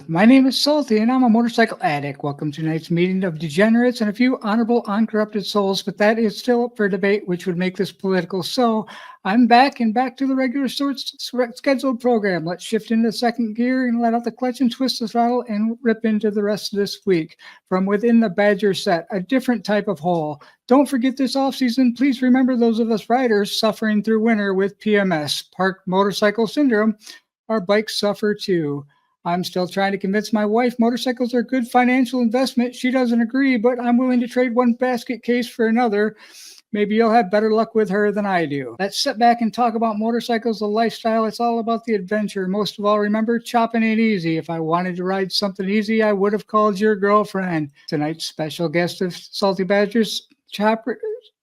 My name is Salty, and I'm a motorcycle addict. Welcome to tonight's meeting of degenerates and a few honorable, uncorrupted souls, but that is still up for debate, which would make this political. So I'm back to the regular scheduled program. Let's shift into second gear and let out the clutch and twist the throttle and rip into the rest of this week. From within the Badger set, a different type of hole. Don't forget this off-season. Please remember those of us riders suffering through winter with PMS, Park Motorcycle Syndrome. Our bikes suffer too. I'm still trying to convince my wife motorcycles are a good financial investment. She doesn't agree, but I'm willing to trade one basket case for another. Maybe you'll have better luck with her than I do. Let's sit back and talk about motorcycles, the lifestyle. It's all about the adventure. Most of all, remember, chopping ain't easy. If I wanted to ride something easy, I would have called your girlfriend. Tonight's special guest of Salty Badgers Chopper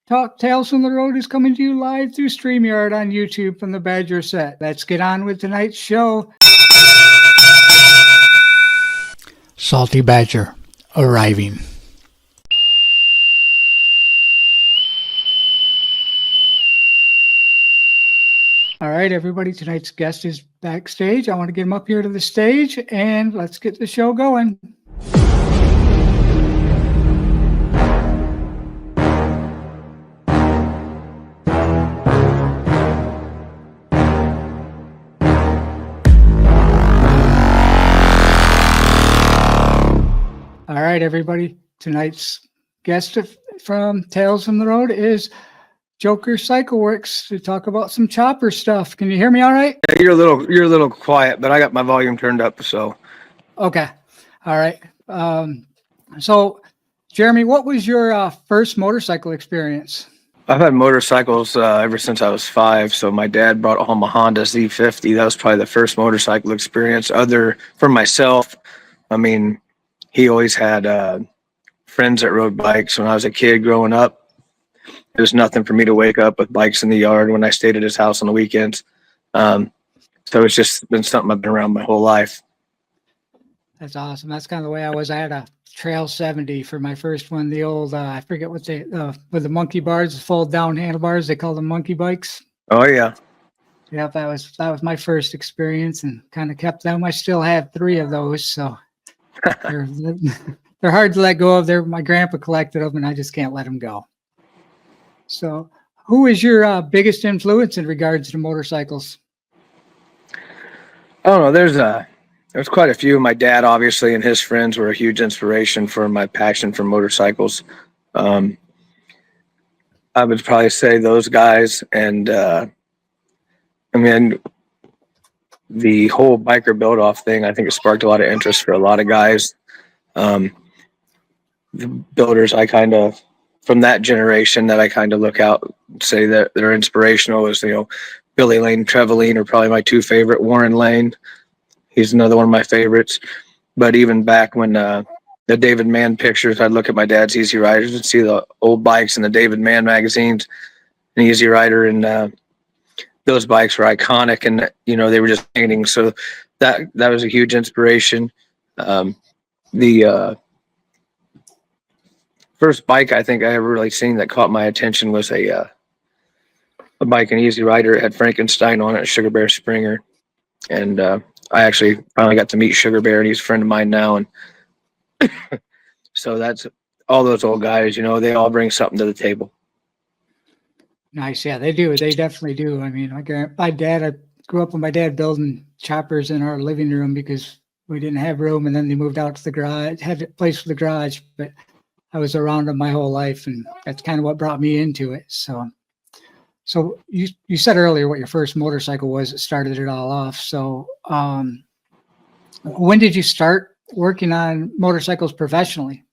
Talk Tales from the Road is coming to you live through StreamYard on YouTube from the Badger set. Let's get on with tonight's show. Salty Badger arriving. All right, everybody, tonight's guest is backstage. I want to get him up here to the stage, and let's get the show going. All right, everybody. Tonight's guest from Tales from the Road is Joker Cycleworks to talk about some chopper stuff. Can you hear me all right? Yeah, you're a little quiet, but I got my volume turned up, so. Okay. All right. So, Jeremy, what was your first motorcycle experience? I've had motorcycles ever since I was 5. So my dad brought home a Honda Z50. That was probably the first motorcycle experience other for myself. I mean, he always had friends that rode bikes. When I was a kid growing up, it was nothing for me to wake up with bikes in the yard when I stayed at his house on the weekends. So it's just been something I've been around my whole life. That's awesome. That's kind of the way I was. I had a Trail 70 for my first one. The old, I forget what they, with the monkey bars, fold down handlebars. They call them monkey bikes. Oh, yeah. Yep, that was my first experience and kind of kept them. I still have 3 of those, so. They're hard to let go of. My grandpa collected them, and I just can't let them go. So, who is your biggest influence in regards to motorcycles? I don't know. There's quite a few. My dad, obviously, and his friends were a huge inspiration for my passion for motorcycles. I would probably say those guys, and I mean, the whole biker build-off thing, I think it sparked a lot of interest for a lot of guys. The builders from that generation that I kind of look out and say that they're inspirational is, Billy Lane, Trevelyan are probably my 2 favorite. Warren Lane, he's another one of my favorites. But even back when the David Mann pictures, I'd look at my dad's Easy Riders and see the old bikes in the David Mann magazines, an Easy Rider, and those bikes were iconic, and they were just painting. So that was a huge inspiration. The first bike I think I ever really seen that caught my attention was a bike, an Easy Rider. It had Frankenstein on it, a Sugar Bear Springer, and I actually finally got to meet Sugar Bear, and he's a friend of mine now. And so that's all those old guys. They all bring something to the table. Nice. Yeah, they do. They definitely do. I mean, I grew up with my dad building choppers in our living room because we didn't have room. And then they moved out to the garage, had a place for the garage, but I was around them my whole life. And that's kind of what brought me into it. So you said earlier what your first motorcycle was that started it all off. So when did you start working on motorcycles professionally?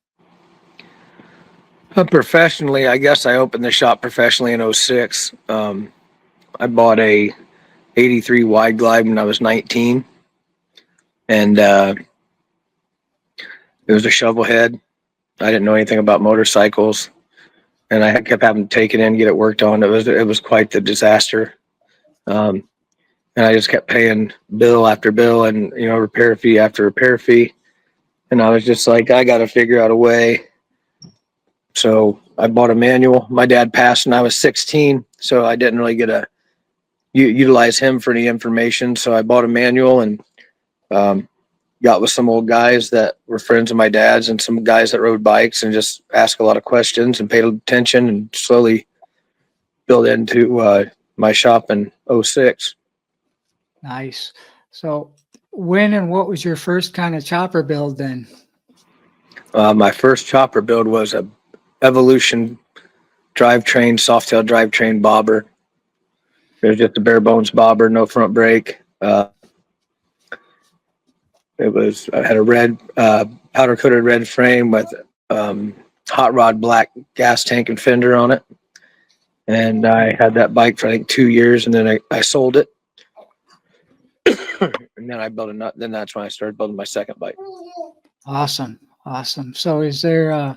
Professionally, I guess I opened the shop professionally in 06. I bought a 83 Wide Glide when I was 19. And it was a shovel head. I didn't know anything about motorcycles. And I kept having to take it in, get it worked on. It was quite the disaster. And I just kept paying bill after bill and, repair fee after repair fee. And I was just like, I got to figure out a way. So I bought a manual. My dad passed when I was 16, so I didn't really get to utilize him for any information. So I bought a manual, and got with some old guys that were friends of my dad's and some guys that rode bikes, and just asked a lot of questions and paid attention, and slowly built into my shop in '06. Nice. So when and what was your first kind of chopper build then? My first chopper build was a Evolution drivetrain, Softail drivetrain bobber. It was just a bare bones bobber, no front brake. I had a red, powder coated red frame with hot rod black gas tank and fender on it. And I had that bike for I think 2 years, and then I sold it. And then I built a nut. Then that's when I started building my second bike. Awesome. Awesome. So is there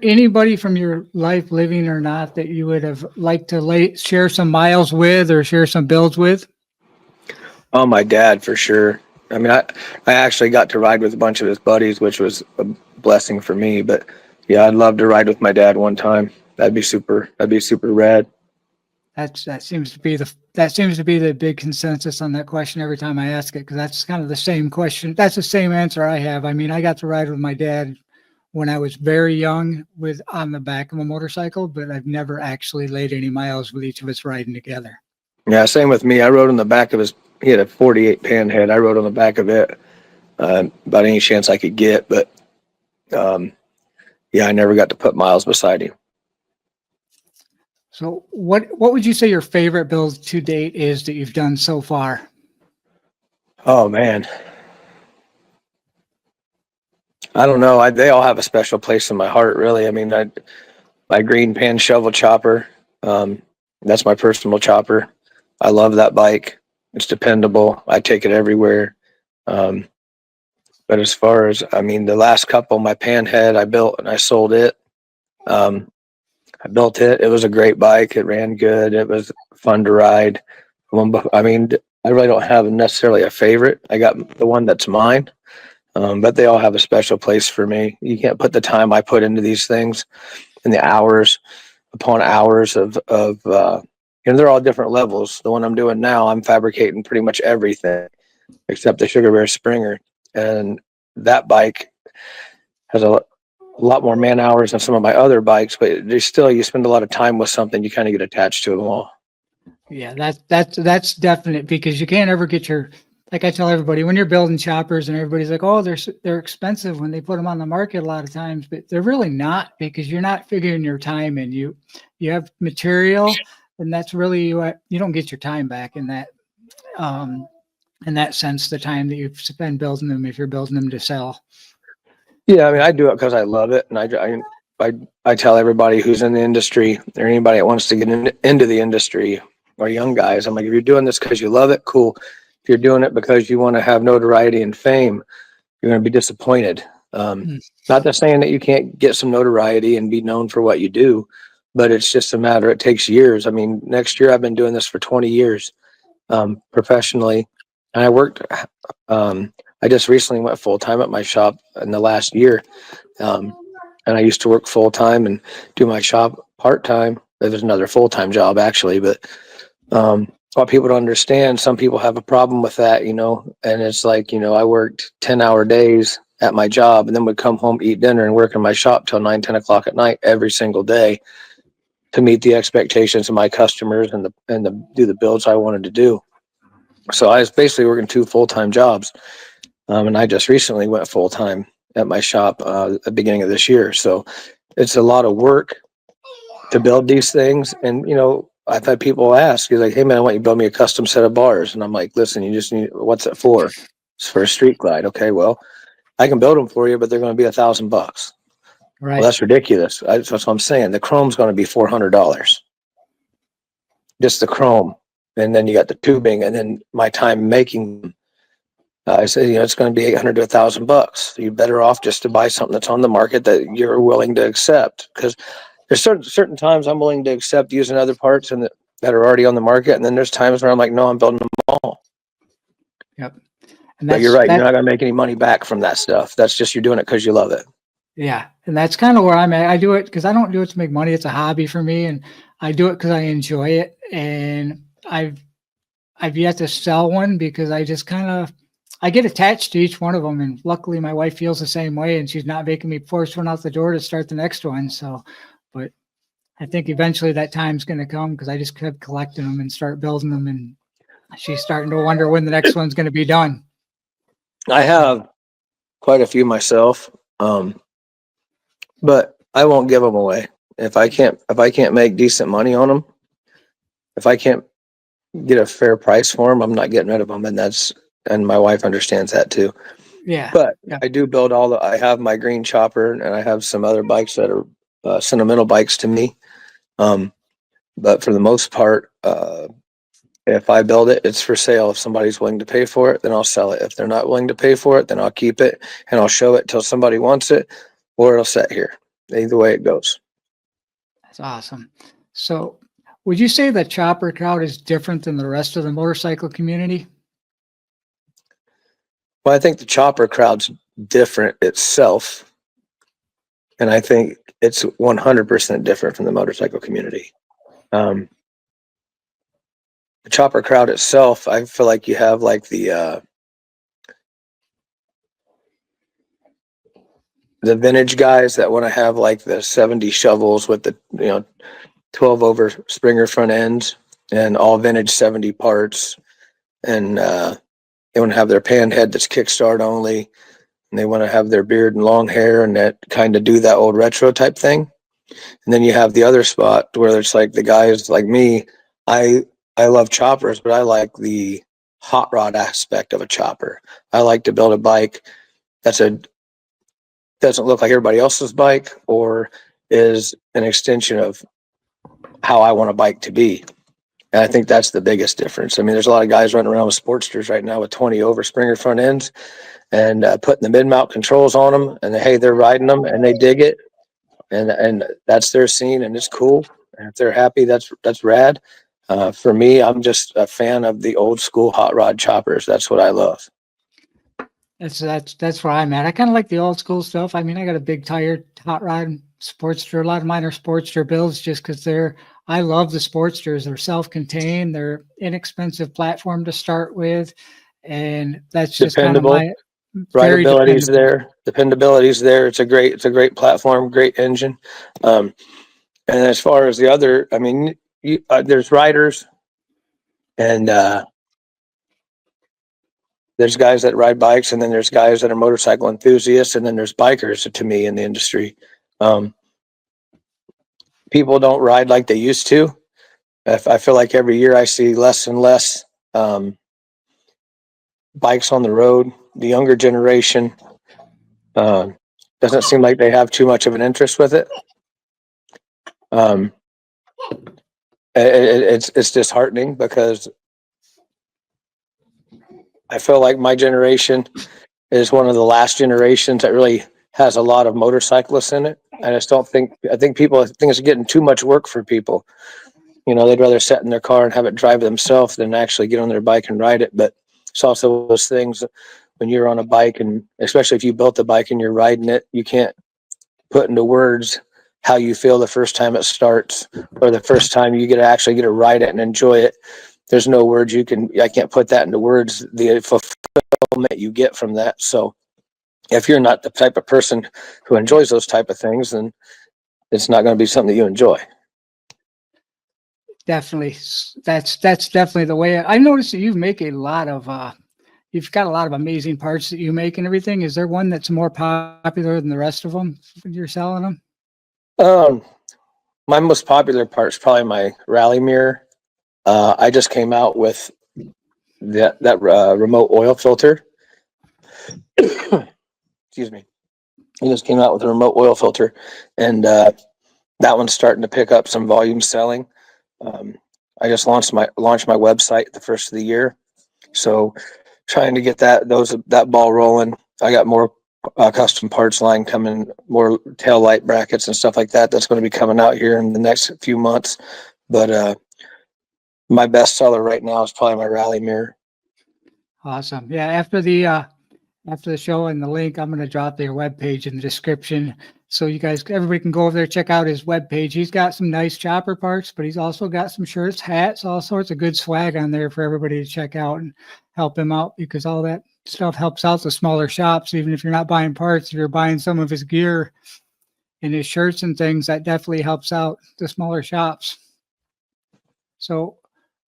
anybody from your life, living or not, that you would have liked to share some miles with or share some builds with? Oh, my dad, for sure. I mean, I actually got to ride with a bunch of his buddies, which was a blessing for me. But yeah, I'd love to ride with my dad one time. That'd be super rad. That seems to be the big consensus on that question every time I ask it, because that's kind of the same question. That's the same answer I have. I mean, I got to ride with my dad when I was very young on the back of a motorcycle, but I've never actually laid any miles with each of us riding together. Yeah, same with me. I rode on the back of he had a 48 panhead. I rode on the back of it about any chance I could get. But yeah, I never got to put miles beside him. So what would you say your favorite build to date is that you've done so far? Oh, man. I don't know. They all have a special place in my heart, really. I mean, my green pan shovel chopper, that's my personal chopper. I love that bike. It's dependable. I take it everywhere. But as far as, I mean, the last couple, my panhead, I built and I sold it. I built it. It was a great bike. It ran good. It was fun to ride. I mean, I really don't have necessarily a favorite. I got the one that's mine, but they all have a special place for me. You can't put the time I put into these things and the hours upon hours of they're all different levels. The one I'm doing now, I'm fabricating pretty much everything except the Sugar Bear Springer. And that bike has a lot more man hours than some of my other bikes, but there's still, you spend a lot of time with something, you kind of get attached to them all. Yeah, that's definite, because you can't ever get like I tell everybody, when you're building choppers and everybody's like, oh, they're expensive when they put them on the market a lot of times, but they're really not, because you're not figuring your time in. You have material, and that's really what you don't get your time back in that sense, the time that you've spent building them, if you're building them to sell. Yeah, I mean, I do it because I love it, and I tell everybody who's in the industry or anybody that wants to get into the industry, or young guys, I'm like, if you're doing this because you love it, cool. If you're doing it because you want to have notoriety and fame, you're going to be disappointed. Not just saying that you can't get some notoriety and be known for what you do, but it's just a matter, it takes years. I mean, next year I've been doing this for 20 years professionally, and I just recently went full-time at my shop in the last year. And I used to work full-time and do my shop part-time. There's another full-time job actually, but what people don't understand, some people have a problem with that, and it's like, I worked 10-hour days at my job and then would come home, eat dinner, and work in my shop till 9, 10 o'clock at night every single day to meet the expectations of my customers and do the builds I wanted to do. So I was basically working 2 full-time jobs. And I just recently went full-time at my shop at the beginning of this year. So it's a lot of work to build these things. And, I've had people ask, you're like, hey man, I want you to build me a custom set of bars. And I'm like, listen, you just need, what's it for? It's for a street glide. Okay, well, I can build them for you, but they're going to be $1,000. Right. Well, that's ridiculous. That's what I'm saying. The chrome's going to be $400. Just the chrome. And then you got the tubing, and then my time making them. I said, it's going to be $800 to $1,000. You're better off just to buy something that's on the market that you're willing to accept. Because there's certain times I'm willing to accept using other parts that are already on the market, and then there's times where I'm like, no, I'm building them all. Yep. But you're right. You're not going to make any money back from that stuff. That's just, you're doing it because you love it. Yeah, and that's kind of where I'm at. I do it because I don't do it to make money. It's a hobby for me, and I do it because I enjoy it. And I've yet to sell one because I just kind of I get attached to each one of them, and luckily my wife feels the same way, and she's not making me force one out the door to start the next one. So, but I think eventually that time's going to come because I just kept collecting them and start building them, and she's starting to wonder when the next one's going to be done. I have quite a few myself, but I won't give them away if I can't make decent money on them. If I can't get a fair price for them, I'm not getting rid of them, and my wife understands that too. Yeah. But Yeah. I do build I have my green chopper, and I have some other bikes that are sentimental bikes to me. But for the most part, if I build it, it's for sale. If somebody's willing to pay for it, then I'll sell it. If they're not willing to pay for it, then I'll keep it and I'll show it till somebody wants it, or it'll sit here. Either way it goes. That's awesome. So, would you say the chopper crowd is different than the rest of the motorcycle community? Well, I think the chopper crowd's different itself, and I think it's 100% different from the motorcycle community. The chopper crowd itself, I feel like you have like the vintage guys that want to have like the 70 shovels with the 12 over Springer front ends and all vintage 70 parts, and they want to have their pan head that's kickstart only, and they want to have their beard and long hair and that kind of do that old retro type thing. And then you have the other spot where it's like the guys like me. I love choppers, but I like the hot rod aspect of a chopper. I like to build a bike doesn't look like everybody else's bike, or is an extension of how I want a bike to be. And I think that's the biggest difference. I mean, there's a lot of guys running around with Sportsters right now with 20 over Springer front ends and putting the mid-mount controls on them, and hey, they're riding them and they dig it, and that's their scene, and it's cool. And if they're happy, that's rad. For me, I'm just a fan of the old school hot rod choppers. That's what I love. That's where I'm at. I kind of like the old school stuff. I mean, I got a big tire hot rod Sportster. A lot of mine are Sportster builds just because I love the Sportsters. They're self-contained. They're inexpensive platform to start with. And that's just kind of Dependable. my very Rideability's dependable. there. Dependability's there. It's a great platform, great engine. And as far as the other, I mean, there's riders and there's guys that ride bikes, and then there's guys that are motorcycle enthusiasts, and then there's bikers to me in the industry. People don't ride like they used to. I feel like every year I see less and less bikes on the road. The younger generation doesn't seem like they have too much of an interest with it. It's disheartening because I feel like my generation is one of the last generations that really has a lot of motorcyclists in it. I think people think it's getting too much work for people. They'd rather sit in their car and have it drive themselves than actually get on their bike and ride it. But it's also those things when you're on a bike, and especially if you built a bike and you're riding it, you can't put into words how you feel the first time it starts or the first time you actually get to ride it and enjoy it. There's no words I can't put that into words, the fulfillment you get from that. So if you're not the type of person who enjoys those type of things, then it's not going to be something that you enjoy. Definitely. That's definitely the way. I noticed that you've got a lot of amazing parts that you make and everything. Is there one that's more popular than the rest of them when you're selling them? My most popular part is probably my rally mirror. I just came out with that remote oil filter. Excuse me. I just came out with a remote oil filter, and that one's starting to pick up some volume selling. I just launched my website the first of the year, so trying to get that ball rolling. I got more custom parts line coming, more tail light brackets and stuff like that. That's going to be coming out here in the next few months. But my best seller right now is probably my rally mirror. Awesome. Yeah. After the show and the link, I'm going to drop their webpage in the description. So everybody can go over there, check out his webpage. He's got some nice chopper parts, but he's also got some shirts, hats, all sorts of good swag on there for everybody to check out and help him out, because all that stuff helps out the smaller shops. Even if you're not buying parts, if you're buying some of his gear and his shirts and things, that definitely helps out the smaller shops. So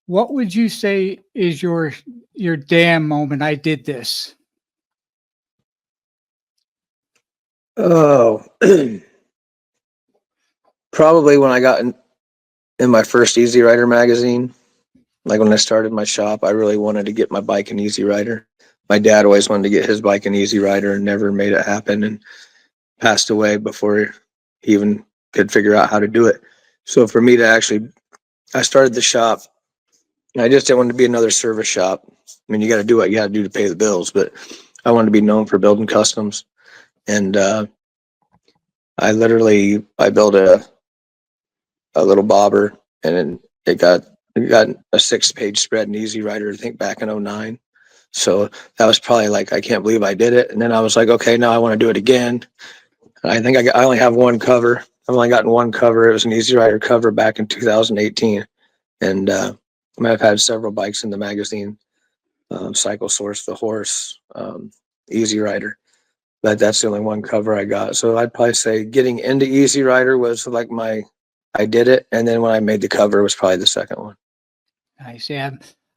what would you say is your damn moment? I did this. Oh, probably when I got in my first Easy Rider magazine. Like when I started my shop, I really wanted to get my bike an Easy Rider. My dad always wanted to get his bike an Easy Rider and never made it happen, and passed away before he even could figure out how to do it. So for me to actually, I started the shop. I just didn't want to be another service shop. I mean, you got to do what you got to do to pay the bills, but I wanted to be known for building customs. And I built a little bobber, and then it got a 6-page spread in Easy Rider, I think back in 09. So that was probably like, I can't believe I did it. And then I was like, okay, now I want to do it again. I think I only have one cover. I've only gotten one cover. It was an Easy Rider cover back in 2018. And I've had several bikes in the magazine, Cycle Source, the Horse, Easy Rider. But that's the only one cover I got. So I'd probably say getting into Easy Rider was like I did it. And then when I made the cover was probably the second one. Nice. Yeah.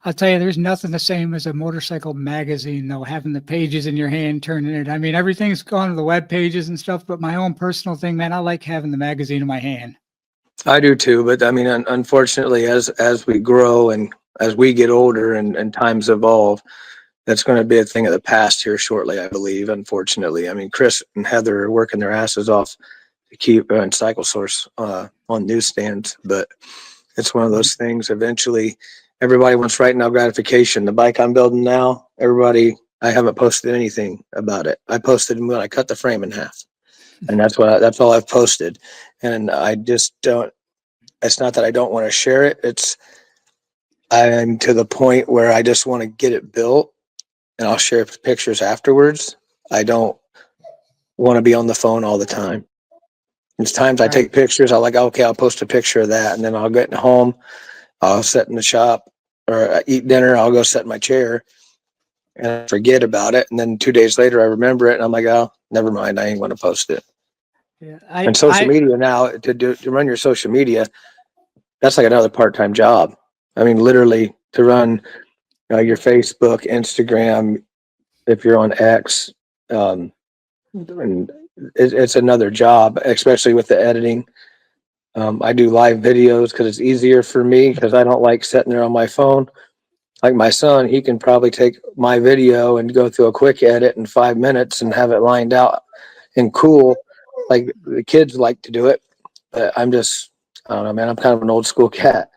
I'll tell you, there's nothing the same as a motorcycle magazine, though, having the pages in your hand, turning it. I mean, everything's gone to the web pages and stuff, but my own personal thing, man, I like having the magazine in my hand. I do too. But I mean, unfortunately, as we grow and as we get older and times evolve, that's going to be a thing of the past here shortly, I believe, unfortunately. I mean, Chris and Heather are working their asses off to keep Cycle Source on newsstands, but it's one of those things. Eventually, everybody wants right now gratification. The bike I'm building now, I haven't posted anything about it. I posted when I cut the frame in half, and that's all I've posted. And I just don't. It's not that I don't want to share it. I'm to the point where I just want to get it built, and I'll share pictures afterwards. I don't want to be on the phone all the time. There's times I take pictures. I'll post a picture of that, and then I'll get home. I'll sit in the shop or eat dinner. I'll go sit in my chair and I forget about it. And then 2 days later, I remember it, and I'm like, oh, never mind. I ain't going to post it. Yeah, And social media now, to run your social media, that's like another part-time job. I mean, literally to run your Facebook, Instagram, if you're on X, and it's another job, especially with the editing. I do live videos because it's easier for me because I don't like sitting there on my phone. Like my son, he can probably take my video and go through a quick edit in 5 minutes and have it lined out and cool. Like the kids like to do it. But I don't know, man. I'm kind of an old school cat.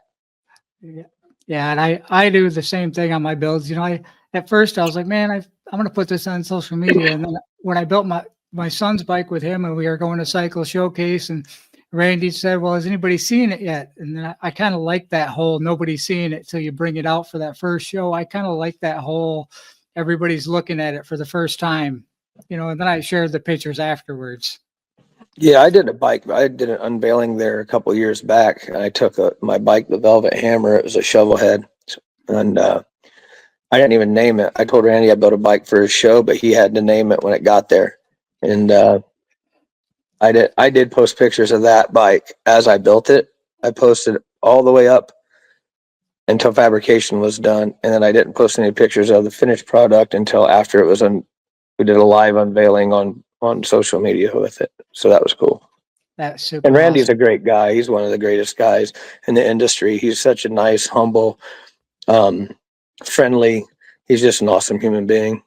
Yeah, and I do the same thing on my builds. You know, at first I was like, man, I'm going to put this on social media. And then when I built my son's bike with him and we were going to cycle showcase, and Randy said, well, has anybody seen it yet? And then I kind of like that whole nobody's seeing it till you bring it out for that first show. I kind of like that whole everybody's looking at it for the first time, you know, and then I shared the pictures afterwards. Yeah, I did an unveiling there a couple of years back. I took my bike, the Velvet Hammer. It was a shovel head, and I didn't even name it. I told Randy I built a bike for his show, but he had to name it when it got there. And I did post pictures of that bike as I built it. I posted all the way up until fabrication was done, and then I didn't post any pictures of the finished product until after it was we did a live unveiling on social media with it. So that was cool. That's super. And Randy's awesome. a great guy. He's one of the greatest guys in the industry. He's such a nice, humble, friendly. He's just an awesome human being.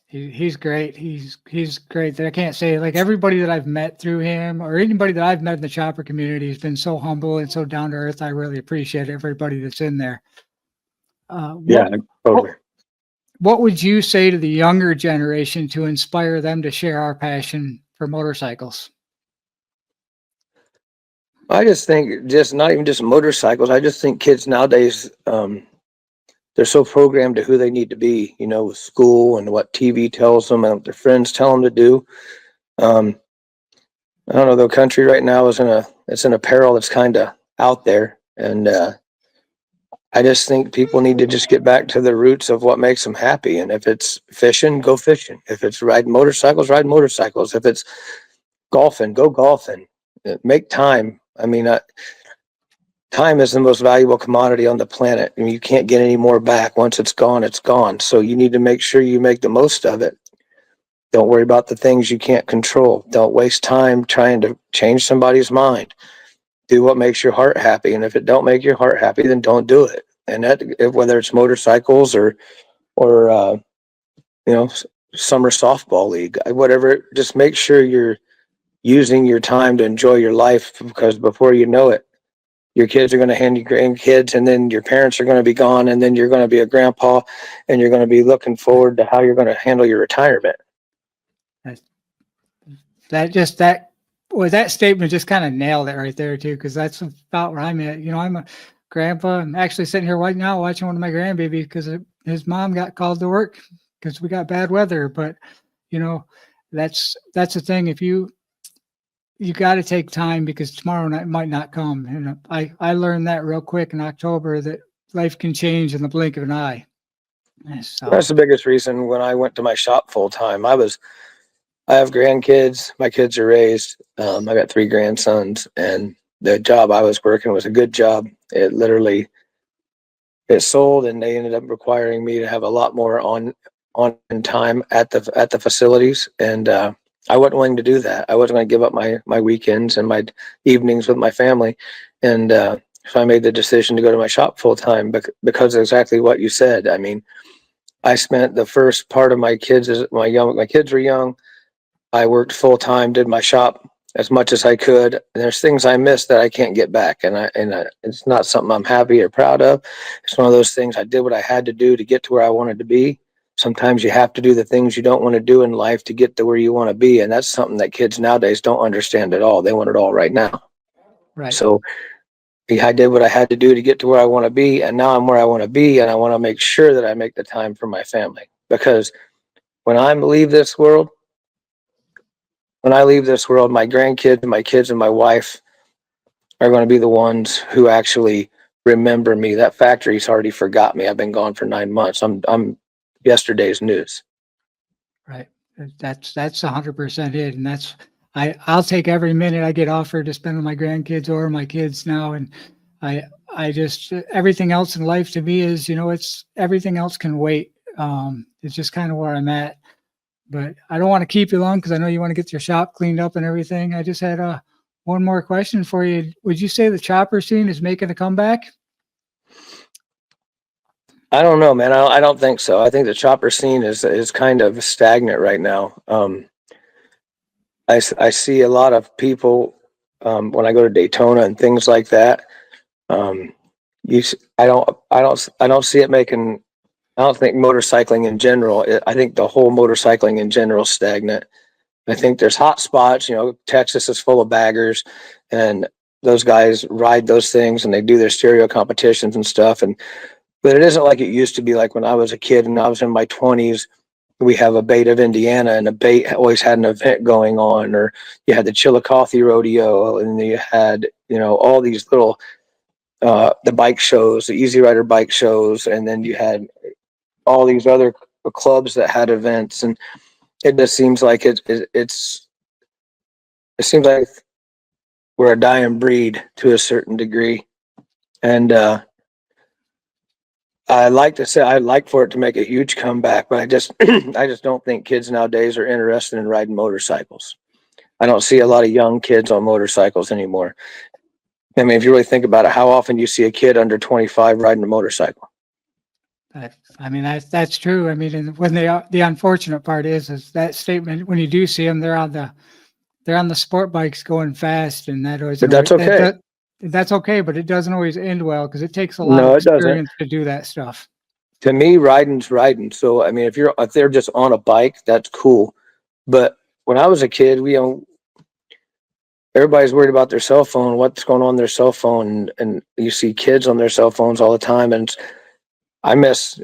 He's great. He's great. I can't say, like, everybody that I've met through him or anybody that I've met in the chopper community has been so humble and so down to earth. I really appreciate everybody that's in there. What would you say to the younger generation to inspire them to share our passion for motorcycles? I just think not even just motorcycles. I just think kids nowadays, they're so programmed to who they need to be, you know, with school and what TV tells them and what their friends tell them to do. I don't know, the country right now it's in a peril that's kind of out there. And I just think people need to just get back to the roots of what makes them happy. And if it's fishing, go fishing. If it's riding motorcycles, ride motorcycles. If it's golfing, go golfing. Make time. I mean, time is the most valuable commodity on the planet. I mean, you can't get any more back. Once it's gone, it's gone. So you need to make sure you make the most of it. Don't worry about the things you can't control. Don't waste time trying to change somebody's mind. Do what makes your heart happy. And if it don't make your heart happy, then don't do it. And that, whether it's motorcycles or you know, summer softball league, whatever, just make sure you're using your time to enjoy your life, because before you know it, your kids are going to hand you grandkids, and then your parents are going to be gone, and then you're going to be a grandpa, and you're going to be looking forward to how you're going to handle your retirement. That statement just kind of nailed it right there too, because that's about where I'm at. You know, I'm a grandpa. I'm actually sitting here right now watching one of my grandbabies because his mom got called to work because we got bad weather. But you know, that's the thing. If you got to take time, because tomorrow night might not come. And I learned that real quick in October, that life can change in the blink of an eye. So That's the biggest reason when I went to my shop full time. I have grandkids. My kids are raised. I got 3 grandsons, and the job I was working was a good job. It sold, and they ended up requiring me to have a lot more on time at the facilities, and I wasn't willing to do that. I wasn't going to give up my weekends and my evenings with my family, and so I made the decision to go to my shop full time because of exactly what you said. I mean, I spent the first part of my kids were young. I worked full time, did my shop as much as I could. And there's things I missed that I can't get back, and it's not something I'm happy or proud of. It's one of those things. I did what I had to do to get to where I wanted to be. Sometimes you have to do the things you don't want to do in life to get to where you want to be, and that's something that kids nowadays don't understand at all. They want it all right now. right. So I did what I had to do to get to where I want to be, and now I'm where I want to be, and I want to make sure that I make the time for my family, because when I leave this world, my grandkids, my kids, and my wife are going to be the ones who actually remember me. That factory's already forgot me. I've been gone for 9 months. I'm yesterday's news. Right. That's 100% it. And I'll take every minute I get offered to spend with my grandkids or my kids now. And I just, everything else in life to me is, everything else can wait. It's just kind of where I'm at, but I don't want to keep you long, because I know you want to get your shop cleaned up and everything. I just had one more question for you. Would you say the chopper scene is making a comeback? I don't know, man. I don't think so. I think the chopper scene is kind of stagnant right now. I see a lot of people when I go to Daytona and things like that. I don't see it making. I don't think motorcycling in general. I think the whole motorcycling in general is stagnant. I think there's hot spots. Texas is full of baggers, and those guys ride those things and they do their stereo competitions and stuff. But it isn't like it used to be. Like when I was a kid and I was in my 20s, we have a Bait of Indiana, and a Bait always had an event going on, or you had the Chillicothe Rodeo, and you had, all these little, the bike shows, the Easy Rider bike shows, and then you had all these other clubs that had events. And it just seems like it seems like we're a dying breed to a certain degree. And, I like for it to make a huge comeback, but I just don't think kids nowadays are interested in riding motorcycles. I don't see a lot of young kids on motorcycles anymore. I mean, if you really think about it, how often do you see a kid under 25 riding a motorcycle? That's true. I mean, and when the unfortunate part is that statement, when you do see them, they're on the sport bikes going fast, and that always. But that's okay. That's okay, but it doesn't always end well, because it takes a lot of No, it doesn't. experience to do that stuff. To me, riding's riding. So, I mean, if they're just on a bike, that's cool. But when I was a kid, everybody's worried about their cell phone, what's going on their cell phone, and you see kids on their cell phones all the time. And I miss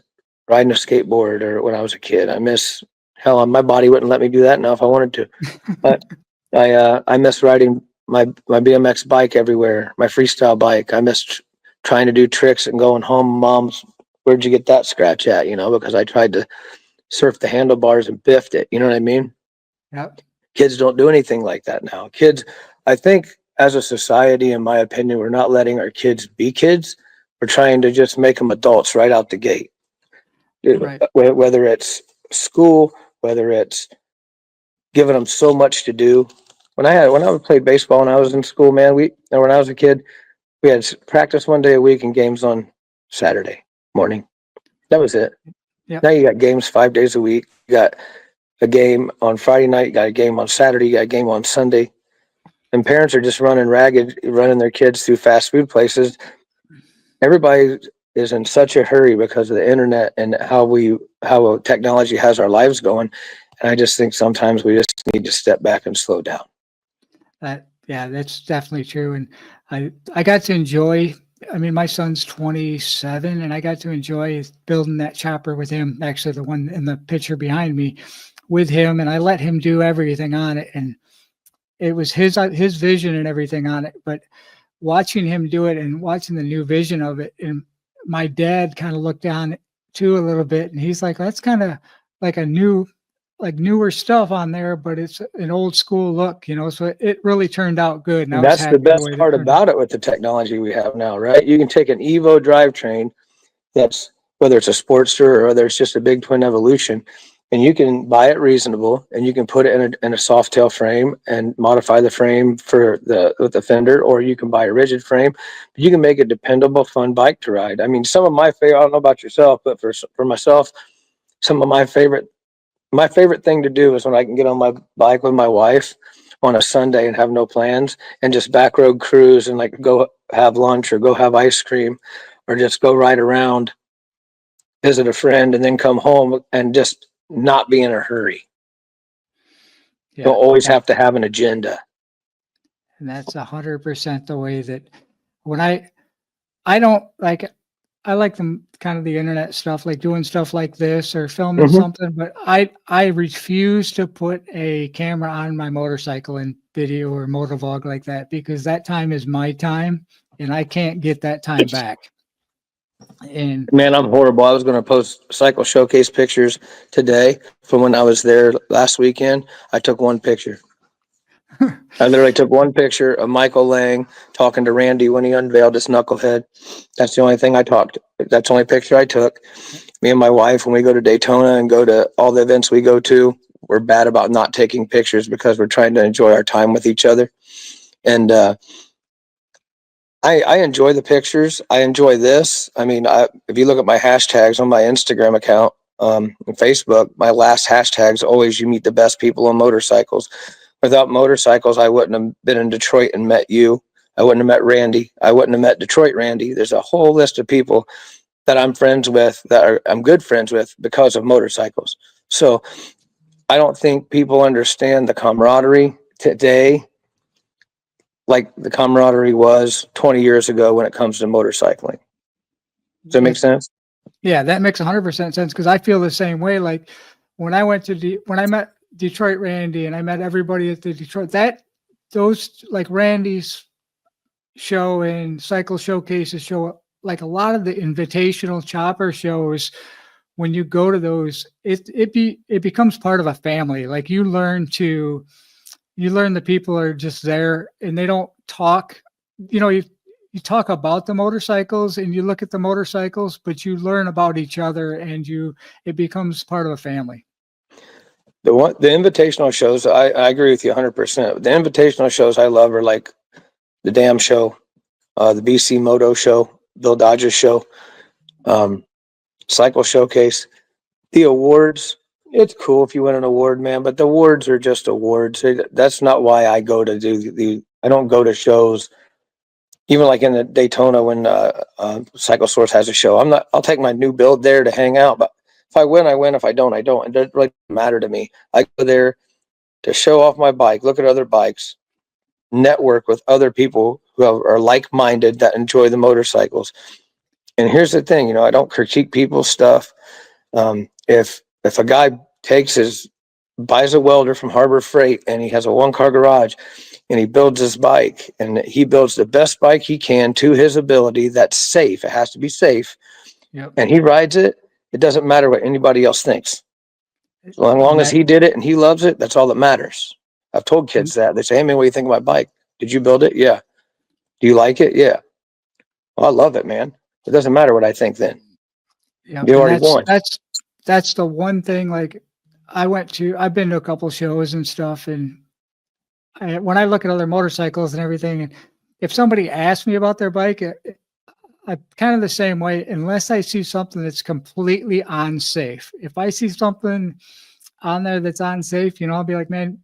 riding a skateboard, or when I was a kid, hell, my body wouldn't let me do that now if I wanted to. But I miss riding my BMX bike everywhere, my freestyle bike. I missed trying to do tricks and going home, mom's, where'd you get that scratch at? Because I tried to surf the handlebars and biffed it. You know what I mean? Yep. Kids don't do anything like that now. Kids, I think as a society, in my opinion, we're not letting our kids be kids. We're trying to just make them adults right out the gate. Right. Whether it's school, whether it's giving them so much to do. When I played baseball when I was in school, man, when I was a kid, we had practice one day a week and games on Saturday morning. That was it. Yep. Now you got games 5 days a week. You got a game on Friday night. You got a game on Saturday. You got a game on Sunday. And parents are just running ragged, running their kids through fast food places. Everybody is in such a hurry because of the internet and how technology has our lives going. And I just think sometimes we just need to step back and slow down. Yeah, that's definitely true. And I got to enjoy, I mean, my son's 27 and I got to enjoy building that chopper with him, actually the one in the picture behind me with him. And I let him do everything on it. And it was his vision and everything on it. But watching him do it and watching the new vision of it, and my dad kind of looked down too a little bit, and he's like, that's kind of like newer stuff on there, but it's an old school look, so it really turned out good. And I was That's happy the best way part about it with the technology we have now, right? You can take an Evo drivetrain that's, whether it's a Sportster or whether it's just a big twin Evolution, and you can buy it reasonable, and you can put it in a soft tail frame and modify the frame with the fender, or you can buy a rigid frame. But you can make a dependable, fun bike to ride. I mean, some of my favorite, I don't know about yourself, but for myself, some of my favorite thing to do is when I can get on my bike with my wife on a Sunday and have no plans and just back road cruise and like go have lunch or go have ice cream or just go ride around, visit a friend, and then come home and just not be in a hurry. Yeah, Don't always have to have an agenda. and that's 100% the way that when I don't like, I like them kind of the internet stuff, like doing stuff like this or filming something, but I refuse to put a camera on my motorcycle and video or motovlog like that, because that time is my time and I can't get that time back. And Man, I'm horrible. I was going to post cycle showcase pictures today from when I was there last weekend. I took one picture. I literally took one picture of Michael Lang talking to Randy when he unveiled his knucklehead. That's the only thing I talked. That's the only picture I took. Me and my wife, when we go to Daytona and go to all the events we go to, we're bad about not taking pictures because we're trying to enjoy our time with each other. And I enjoy the pictures. I enjoy this. I mean, if you look at my hashtags on my Instagram account, and Facebook, my last hashtags always, you meet the best people on motorcycles. Without motorcycles, I wouldn't have been in Detroit and met you. I wouldn't have met Randy. I wouldn't have met Detroit Randy. There's a whole list of people that I'm friends with, I'm good friends with because of motorcycles. So I don't think people understand the camaraderie today like the camaraderie was 20 years ago when it comes to motorcycling. Does that make sense? yeah, that makes 100% sense, because I feel the same way. Like when I went to when I met Detroit Randy and I met everybody at the Detroit, those like Randy's show and cycle showcases show, like a lot of the invitational chopper shows, when you go to those, it becomes part of a family. Like you learn the people are just there and they don't talk, you talk about the motorcycles and you look at the motorcycles, but you learn about each other and it becomes part of a family. The invitational shows, I agree with you 100%. The invitational shows I love are like the Dam Show, the BC Moto Show, Bill Dodge's show, Cycle Showcase, the awards. It's cool if you win an award, man, but the awards are just awards. That's not why I go to do I don't go to shows. Even like in the Daytona when Cycle Source has a show, I'll take my new build there to hang out. But if I win, I win. If I don't, I don't. It doesn't really matter to me. I go there to show off my bike, look at other bikes, network with other people who are like-minded that enjoy the motorcycles. And here's the thing, I don't critique people's stuff. If a guy buys a welder from Harbor Freight and he has a one-car garage, and he builds his bike, and he builds the best bike he can to his ability. That's safe. It has to be safe. Yep. And he rides it. It doesn't matter what anybody else thinks. As long as that, he did it and he loves it, that's all that matters. I've told kids that. They say, hey man, what do you think of my bike? Did you build it? Yeah. Do you like it? Yeah. Well, I love it, man. It doesn't matter what I think then. yeah, You and already won. that's the one thing. Like, I've been to a couple shows and stuff, and when I look at other motorcycles and everything, and if somebody asks me about their bike, I'm kind of the same way, unless I see something that's completely unsafe. If I see something on there that's unsafe, I'll be like, man,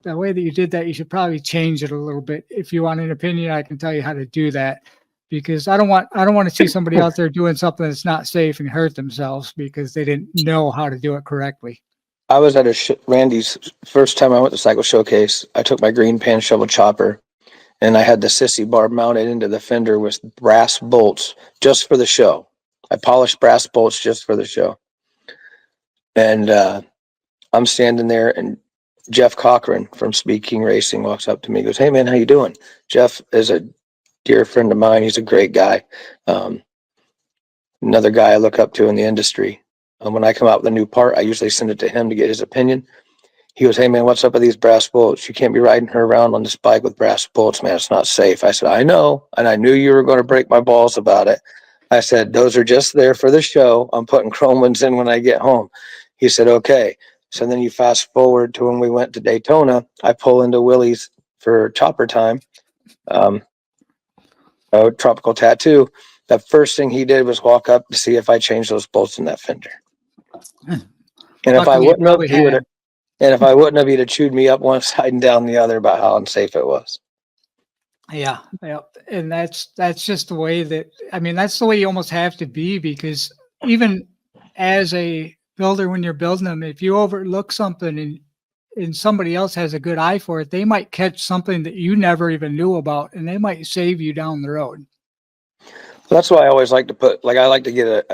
the way that you did that, you should probably change it a little bit. If you want an opinion, I can tell you how to do that, because I don't want to see somebody out there doing something that's not safe and hurt themselves because they didn't know how to do it correctly. I was at Randy's first time I went to Cycle Showcase. I took my green pan shovel chopper, and I had the sissy bar mounted into the fender with brass bolts just for the show. I polished brass bolts just for the show. And I'm standing there, and Jeff Cochran from Speed King Racing walks up to me, goes, hey man, how you doing? Jeff is a dear friend of mine. He's a great guy. Another guy I look up to in the industry. When I come out with a new part, I usually send it to him to get his opinion. He goes, hey man, what's up with these brass bolts? You can't be riding her around on this bike with brass bolts, man. It's not safe. I said, I know. And I knew you were going to break my balls about it. I said, those are just there for the show. I'm putting chrome ones in when I get home. He said, okay. So then you fast forward to when we went to Daytona. I pull into Willie's for chopper time. Tropical Tattoo. The first thing he did was walk up to see if I changed those bolts in that fender. And if I wouldn't have, he would have. And if I wouldn't have, he'd have chewed me up one side and down the other about how unsafe it was. Yeah, and that's just the way that, that's the way you almost have to be, because even as a builder, when you're building them, if you overlook something and somebody else has a good eye for it, they might catch something that you never even knew about, and they might save you down the road. That's why I always like to put, I like to get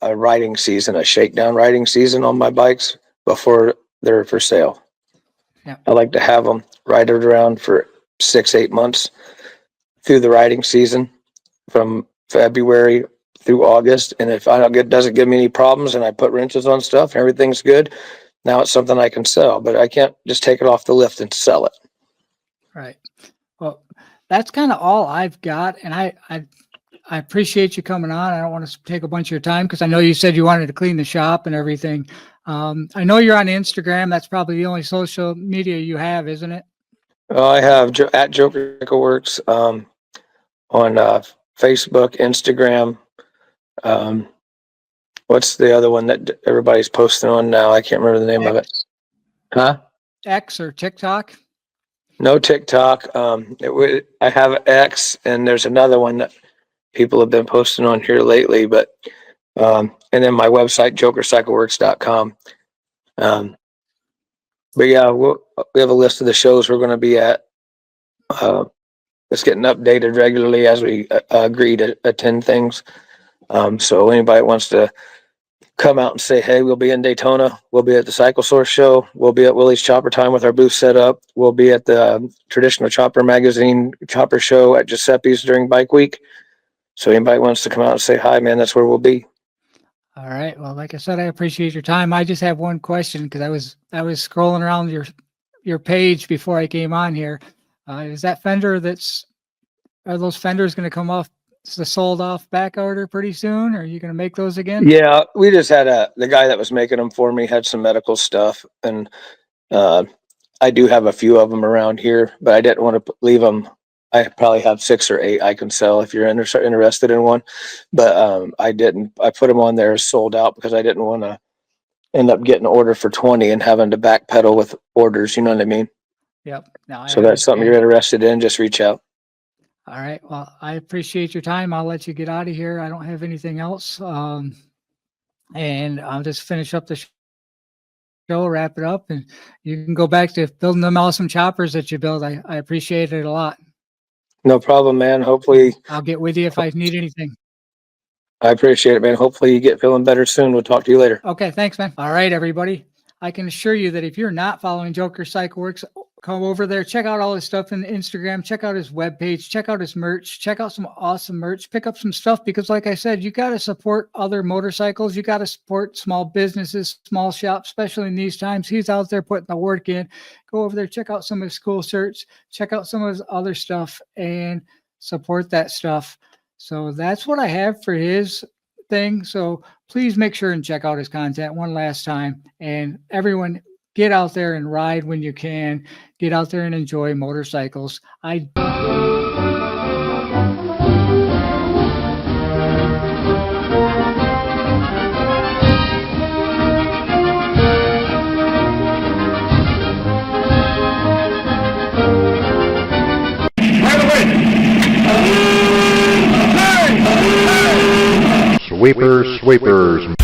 a riding season, a shakedown riding season on my bikes before they're for sale. Yeah. I like to have them ride it around for 6-8 months through the riding season from February through August. And if doesn't give me any problems and I put wrenches on stuff and everything's good, now it's something I can sell, but I can't just take it off the lift and sell it. Right. Well, that's kind of all I've got. And I appreciate you coming on. I don't want to take a bunch of your time, because I know you said you wanted to clean the shop and everything. I know you're on Instagram. That's probably the only social media you have, isn't it? I have at Joker Cycleworks on Facebook, Instagram. What's the other one that everybody's posting on now? I can't remember the name of it. Huh? X or TikTok? No TikTok. I have X, and there's another one that people have been posting on here lately, but and then my website, jokercycleworks.com. But yeah, we have a list of the shows we're going to be at. It's getting updated regularly as we agree to attend things. So anybody wants to come out and say, hey, we'll be in Daytona. We'll be at the Cycle Source show. We'll be at Willie's Chopper Time with our booth set up. We'll be at the Traditional Chopper Magazine Chopper Show at Giuseppe's during Bike Week. So anybody wants to come out and say hi, man, that's where we'll be. All right. Well, like I said, I appreciate your time. I just have one question, because I was scrolling around your page before I came on here. Is that fender are those fenders going to come off the sold off back order pretty soon? Or are you going to make those again? Yeah, we just had the guy that was making them for me had some medical stuff, and I do have a few of them around here, but I didn't want to leave them. I probably have 6 or 8 I can sell if you're interested in one, but I didn't. I put them on there as sold out because I didn't want to end up getting an order for 20 and having to backpedal with orders. You know what I mean? Yep. No, so that's something you're interested in, just reach out. All right. Well, I appreciate your time. I'll let you get out of here. I don't have anything else. And I'll just finish up the show, wrap it up, and you can go back to building them awesome choppers that you build. I appreciate it a lot. No problem, man. Hopefully I'll get with you if I need anything. I appreciate it, man. Hopefully you get feeling better soon. We'll talk to you later. Okay. Thanks, man. All right, everybody. I can assure you that if you're not following Joker Cycleworks come over there, check out all his stuff in Instagram, check out his webpage, check out his merch, check out some awesome merch, pick up some stuff because like I said, you got to support other motorcycles. You got to support small businesses, small shops, especially in these times. He's out there putting the work in. Go over there, check out some of his cool shirts, check out some of his other stuff and support that stuff. So that's what I have for his thing. So please make sure and check out his content one last time. And everyone, get out there and ride when you can. Get out there and enjoy motorcycles. Sweepers, sweepers.